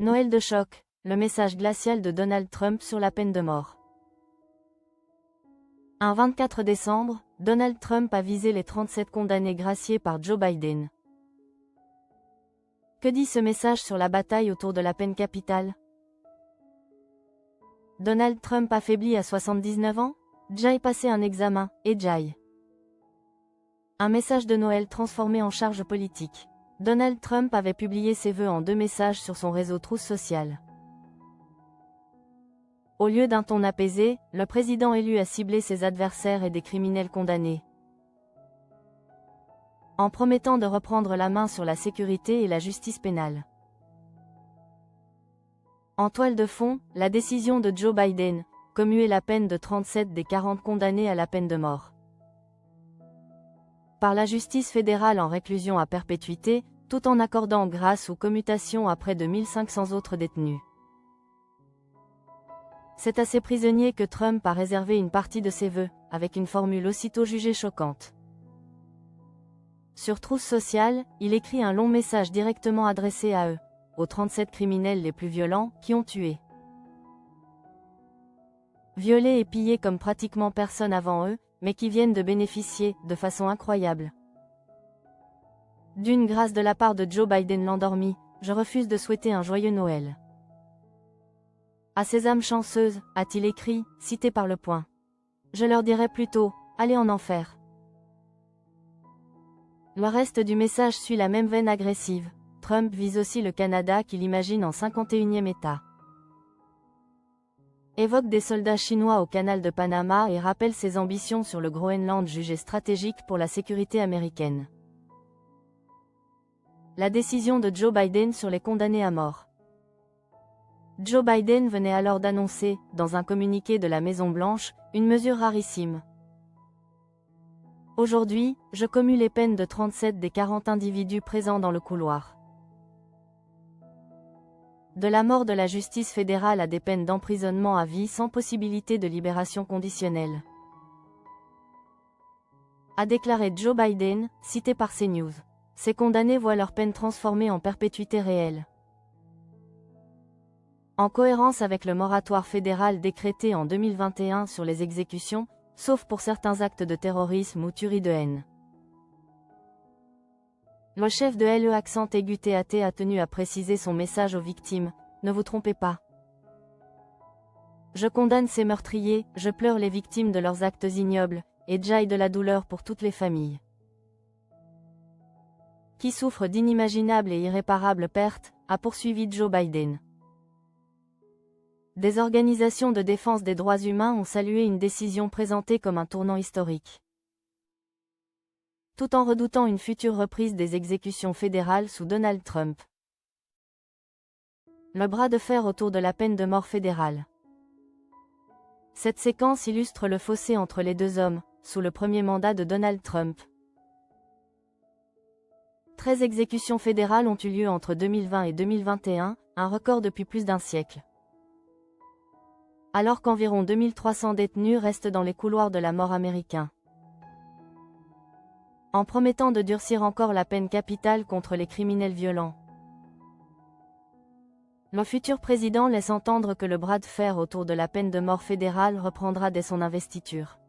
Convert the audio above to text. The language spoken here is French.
Noël de choc, le message glacial de Donald Trump sur la peine de mort. Un 24 décembre, Donald Trump a visé les 37 condamnés graciés par Joe Biden. Que dit ce message sur la bataille autour de la peine capitale? Donald Trump affaibli à 79 ans? Jai passé un examen, et Jai. Un message de Noël transformé en charge politique. Donald Trump avait publié ses vœux en 2 messages sur son réseau Truth Social. Au lieu d'un ton apaisé, le président élu a ciblé ses adversaires et des criminels condamnés. En promettant de reprendre la main sur la sécurité et la justice pénale. En toile de fond, la décision de Joe Biden, commuer la peine de 37 des 40 condamnés à la peine de mort. Par la justice fédérale en réclusion à perpétuité, tout en accordant grâce ou commutation à près de 1500 autres détenus. C'est à ces prisonniers que Trump a réservé une partie de ses vœux, avec une formule aussitôt jugée choquante. Sur Truth Social, il écrit un long message directement adressé à eux, aux 37 criminels les plus violents, qui ont tué, violé et pillé comme pratiquement personne avant eux, mais qui viennent de bénéficier, de façon incroyable, d'une grâce de la part de Joe Biden l'endormi. Je refuse de souhaiter un joyeux Noël à ces âmes chanceuses, a-t-il écrit, cité par Le Point. Je leur dirais plutôt, allez en enfer. Le reste du message suit la même veine agressive. Trump vise aussi le Canada qu'il imagine en 51e État. Évoque des soldats chinois au canal de Panama et rappelle ses ambitions sur le Groenland jugé stratégique pour la sécurité américaine. La décision de Joe Biden sur les condamnés à mort. Joe Biden venait alors d'annoncer, dans un communiqué de la Maison-Blanche, une mesure rarissime. Aujourd'hui, je commue les peines de 37 des 40 individus présents dans le couloir. De la mort de la justice fédérale à des peines d'emprisonnement à vie sans possibilité de libération conditionnelle. A déclaré Joe Biden, cité par CNews. Ces condamnés voient leur peine transformée en perpétuité réelle. En cohérence avec le moratoire fédéral décrété en 2021 sur les exécutions, sauf pour certains actes de terrorisme ou tuerie de haine. Le chef de LE accent aigu TAT a tenu à préciser son message aux victimes, ne vous trompez pas. Je condamne ces meurtriers, je pleure les victimes de leurs actes ignobles, et jaille de la douleur pour toutes les familles qui souffrent d'inimaginables et irréparables pertes, a poursuivi Joe Biden. Des organisations de défense des droits humains ont salué une décision présentée comme un tournant historique, tout en redoutant une future reprise des exécutions fédérales sous Donald Trump. Le bras de fer autour de la peine de mort fédérale. Cette séquence illustre le fossé entre les deux hommes, sous le premier mandat de Donald Trump. 13 exécutions fédérales ont eu lieu entre 2020 et 2021, un record depuis plus d'un siècle. Alors qu'environ 2300 détenus restent dans les couloirs de la mort américains. En promettant de durcir encore la peine capitale contre les criminels violents. Le futur président laisse entendre que le bras de fer autour de la peine de mort fédérale reprendra dès son investiture.